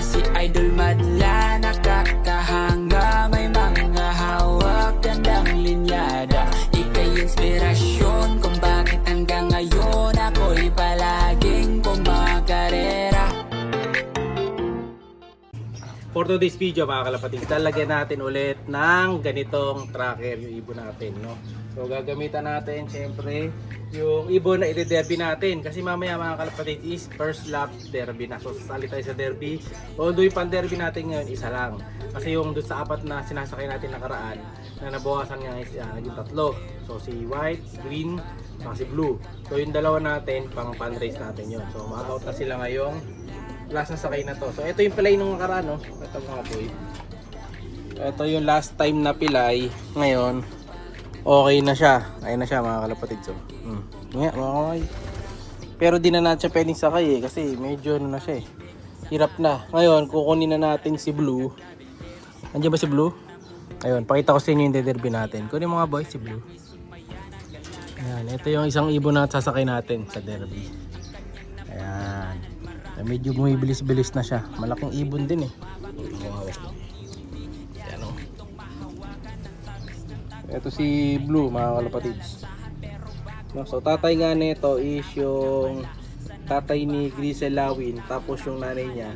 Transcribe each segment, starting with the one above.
si Idol madla, nakakahanga, may mga hawak, gandang linyada. Ika'y inspirasyon kung bakit hanggang ngayon ako'y palaging kumakarera. For today's video mga kalapatid, lalagyan natin ulit ng ganitong tracker yung ibon natin, no? So gagamitan natin syempre yung ibon na ide-derby natin kasi mamaya mga kalapatid is first lap derby na. So sasali tayo sa derby, although yung pan-derby natin ngayon isa lang kasi yung doon sa apat na sinasakay natin nakaraan na nabawasan nga is naging tatlo. So si white, green, saka si blue. So yung dalawa natin pang pan-race natin yun. So ma-out na sila ngayong last na sakay na to. So ito yung pilay nung nakaraan, no? Ito mga boy. Ito yung last time na pilay. Ngayon okay na siya. Ayun na siya mga kalapatid. So okay. Pero di na natin siya pwedeng sakay kasi medyo ano na siya hirap na. Ngayon kukunin na natin si blue. Andiyan ba si blue? Ayun, pakita ko sa inyo yung derby natin. Kunin mga boy si blue. Ayan, ito yung isang ibon na sasakay natin sa derby. Ayan. Medyo bumibilis-bilis na siya. Malaking ibon din Wow. Ayan o. Ito si blue mga kalapatids. No, so tatay nga nito is yung tatay ni Grisel Lawin. Tapos yung nanay niya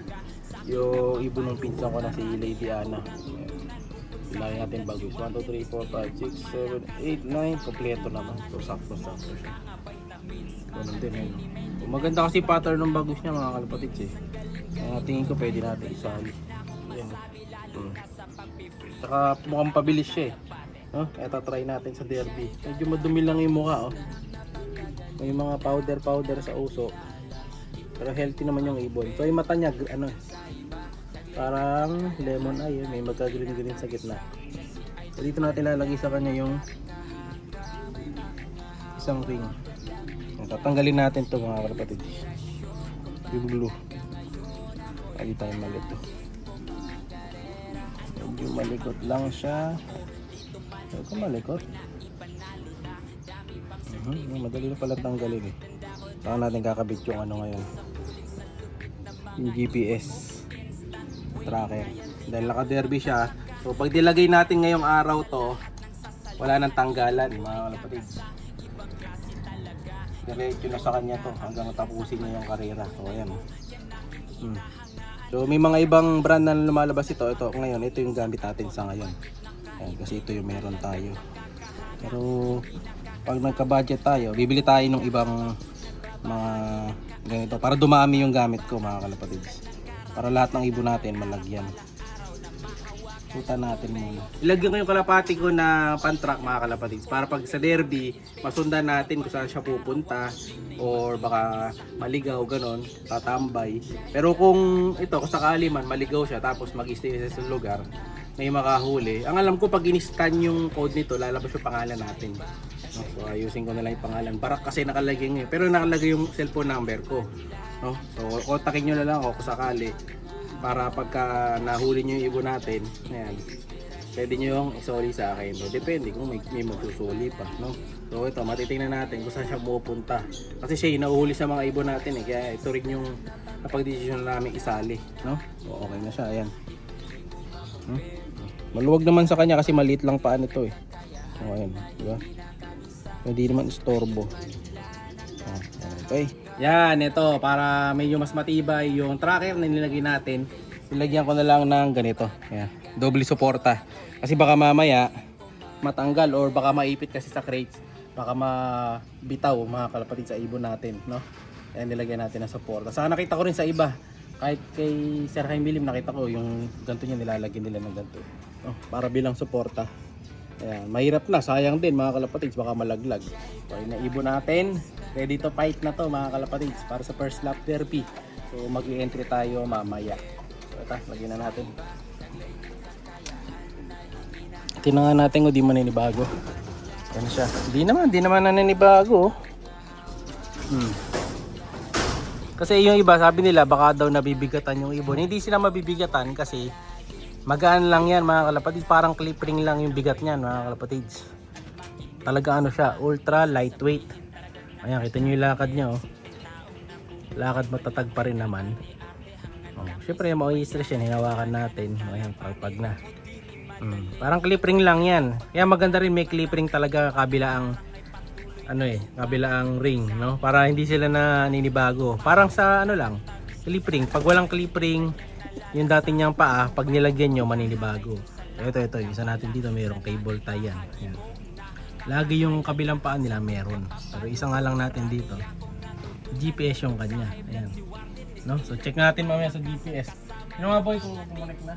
yung ibon ng pinsan ko na si Lady Ana. Ilayin natin bagus. 1, 2, 3, 4, 5, 6, 7, 8, 9. Kompleto naman. So sakto-sakto siya. Ganun din maganda kasi pattern ng bagus niya mga kalapatids tingin ko pwede natin isali. Ayan. Saka mukhang pabilis siya Eto try natin sa derby. Medyo madumi lang yung mukha may mga powder sa uso pero healthy naman yung ibon. So yung mata niya parang lemon eye may magka green sa gitna. So dito natin lalagay sa kanya yung isang ring. Tatanggalin natin to mga kalapatid. Yung blue. Lagi tayo malito. Medyo malikot lang siya. Ito malikot. Madali na pala tanggalin Saka natin kakabit yung ano ngayon. Yung GPS tracker. Dahil naka-derby siya. So pag dilagay natin ngayong araw to, wala nang tanggalan mga kalapatid. Diretso na sa kanya to hanggang matapusin niya yung karera. So ayan. So may mga ibang brand na lumalabas ito. Ito ngayon, ito yung gamit natin sa ngayon. Ayan, kasi ito yung meron tayo. Pero pag nagka-budget tayo, bibili tayo ng ibang mga ganito para dumami yung gamit ko mga kalapatids. Para lahat ng ibon natin malagyan. Suta natin muna. Ilagyan ko yung kalapati ko na pan-track mga kalapatids para pag sa derby, masundan natin kung saan siya pupunta or baka maligaw ganon, tatambay. Pero kung ito, kung sakali man maligaw siya tapos mag-stay sa lugar, may makahuli. Ang alam ko pag in-scan yung code nito, lalabas yung pangalan natin. So ayusin ko na lang yung pangalan. Barak kasi nakalagay ngayon. Pero nakalagay yung cellphone number ko. No? So kontakin nyo na lang ako kung sakali. Para pagka nahuli nyo yung ibon natin, ayan, pwede nyo yung isoli sa akin. So, depende kung may magsusuli pa. No? So ito, matitingnan natin kung saan siya pupunta. Kasi siya yung nahuhuli sa mga ibon natin. Kaya ito rin yung napag-desisyon namin isali. No? So, okay na siya. Ayan. Maluwag naman sa kanya kasi maliit lang paan ito So, ayan. Diba? Hindi naman istorbo. Okay. Yan, ito para medyo mas matibay yung tracker na nilagay natin. Nilagyan ko na lang ng ganito. Yan, doble suporta. Kasi baka mamaya matanggal or baka maipit kasi sa crates. Baka mabitaw mga kalapatid sa ibon natin, no? Yan, nilagyan natin ng suporta. Saka nakita ko rin sa iba. Kahit kay Sir Jaime Lim nakita ko yung ganito niya nilalagyan nila ng ganito. Para bilang suporta. Ayan, mahirap na, sayang din mga kalapatids, baka malaglag. So na ibon natin, ready to fight na to mga kalapatids para sa first lap derby. So mag-i-entry tayo mamaya. So ito, lagyan na natin. Tinangan natin kung di man nanibago. Ayan siya. Di naman naninibago. Kasi yung iba sabi nila baka daw nabibigatan yung ibon. Hindi sila mabibigatan kasi magaan lang yan mga kalapatids. Parang clip ring lang yung bigat niyan mga kalapatids. Talaga ano siya, ultra lightweight. Ayan, kita nyo yung lakad niya Lakad matatag pa rin naman. syempre ma-stress yan, hinawakan natin. Ayan, pag na. Parang clip ring lang yan. Kaya maganda rin may clip ring talaga kabilaang kabilaang ring, no? Para hindi sila na ninibago. Parang sa lang, clip ring. Pag walang clip ring, yung dating niyang paa, pag nilagyan nyo, maninibago. Ito, isa natin dito, mayroong cable tie yan. Ayan. Lagi yung kabilang paa nila meron. Pero isa nga lang natin dito. GPS yung kanya. Ayan. No? So check natin mamaya sa GPS. Yung mga boy kung connect na.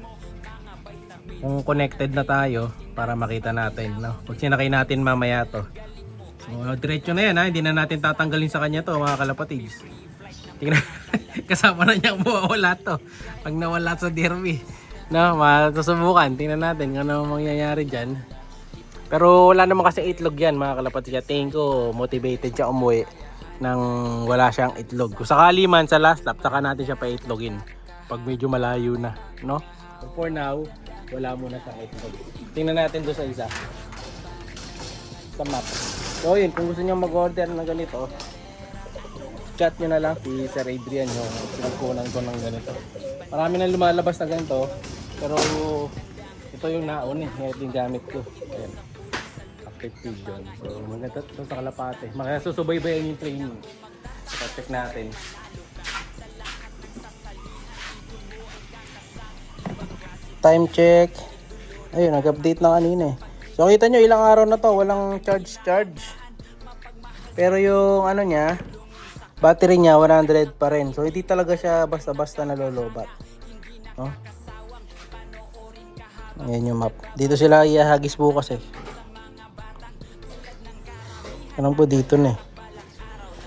Kung connected na tayo para makita natin, no? Pag sinakay natin mamaya to. So diretso na yan ha. Hindi na natin tatanggalin sa kanya to mga kalapatids. Tingnan. Kasama na niyang mawawala to. Pag nawala sa derby. No? Masusubukan. Tingnan natin kung ano mangyayari dyan. Pero wala naman kasi itlog yan mga kalapatids. Tingin ko motivated siya umuwi nang wala siyang itlog. Kung sakali man sa last lap, saka natin siya pa-itlogin pag medyo malayo na, no? So for now, wala muna siyang itlog. Tingnan natin doon sa isa. Sa map. So yun, kung gusto niyo mag-order ng ganito, chat nyo na lang si Sir Adrian yung pinagkunan ko ng ganito. Marami nang lumalabas na ganito, pero ito yung naon ito yung gamit ko. Ayan. Pigeon. So maganda ito sa Kalapate. Makasusubaybayan yung training. So check natin. Time check. Ayun, nag-update na kanina eh. So kita nyo ilang araw na to, walang charge. Pero yung niya, battery niya 100 pa rin. So hindi talaga siya basta-basta nalolobat. No? Ayan yung map. Dito sila iahagis bukas eh. Anong po dito na eh.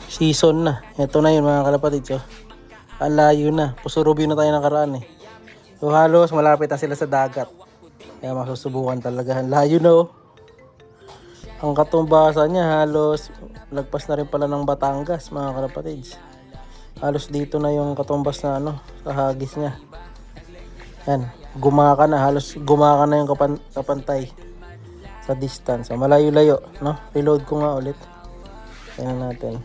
Season na. Ito na yun mga kalapatids. Oh. Ang layo na. Pusurubyo na tayo nakaraan eh. So halos malapit na sila sa dagat. Kaya masusubukan talaga. Ang layo na oh. Ang katumbasan niya halos lagpas na rin pala ng Batangas mga kalapatids. Halos dito na yung katumbas na sa hagis niya. Yan. Gumaka na. Halos gumaka na yung kapantay. Sa distance. So, malayo-layo, no? Reload ko nga ulit. Tingnan natin.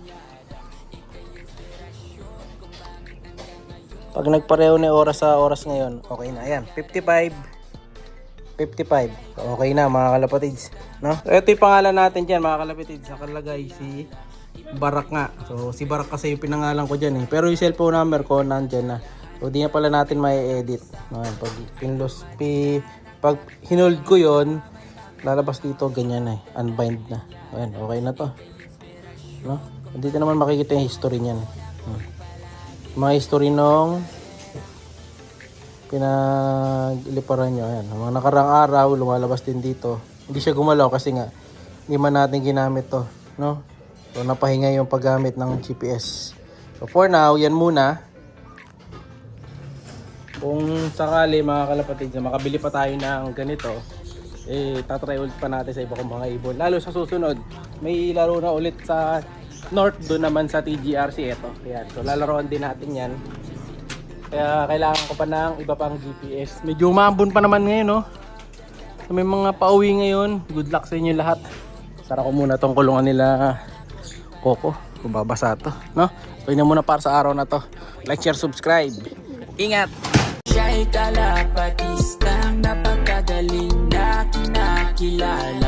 Pag nagpareho na oras sa oras ngayon, okay na. Ayan, 55. So, okay na mga kalapatids, no? So, ito yung pangalan natin dyan mga kalapatids. Nakalagay si Barak nga. So, si Barak kasi yung pinangalan ko dyan eh. Pero yung cellphone number ko nandyan na. So, di na pala natin may edit. Pag hinold ko yon, lalabas dito ganyan eh, unbind na. Ayan, okay na to. No? Dito naman makikita yung history niyan. Mga history nung pinagliparan nyo. Ayan, mga nakarang araw, lumalabas din dito. Hindi siya gumalaw kasi nga hindi man natin ginamit to, no? So napahinga yung paggamit ng GPS. So for now, yan muna. Kung sakali mga kalapatids, makabili pa tayo ng ganito, tatry ulit pa natin sa iba kong mga ibon. Lalo sa susunod, may laro na ulit sa North, doon naman sa TGRC ito. Ayan. So lalaroan din natin yan. Kaya kailangan ko pa ng iba pang GPS. Medyo umambon pa naman ngayon, no? So, may mga pauwi ngayon. Good luck sa inyo lahat. Sara ko muna tong kulungan nila Coco. Kung babasa to, no? So yun na muna para sa araw na to. Like, share, subscribe. Ingat! Siya'y kalapatistang napakagaling na kinakilala.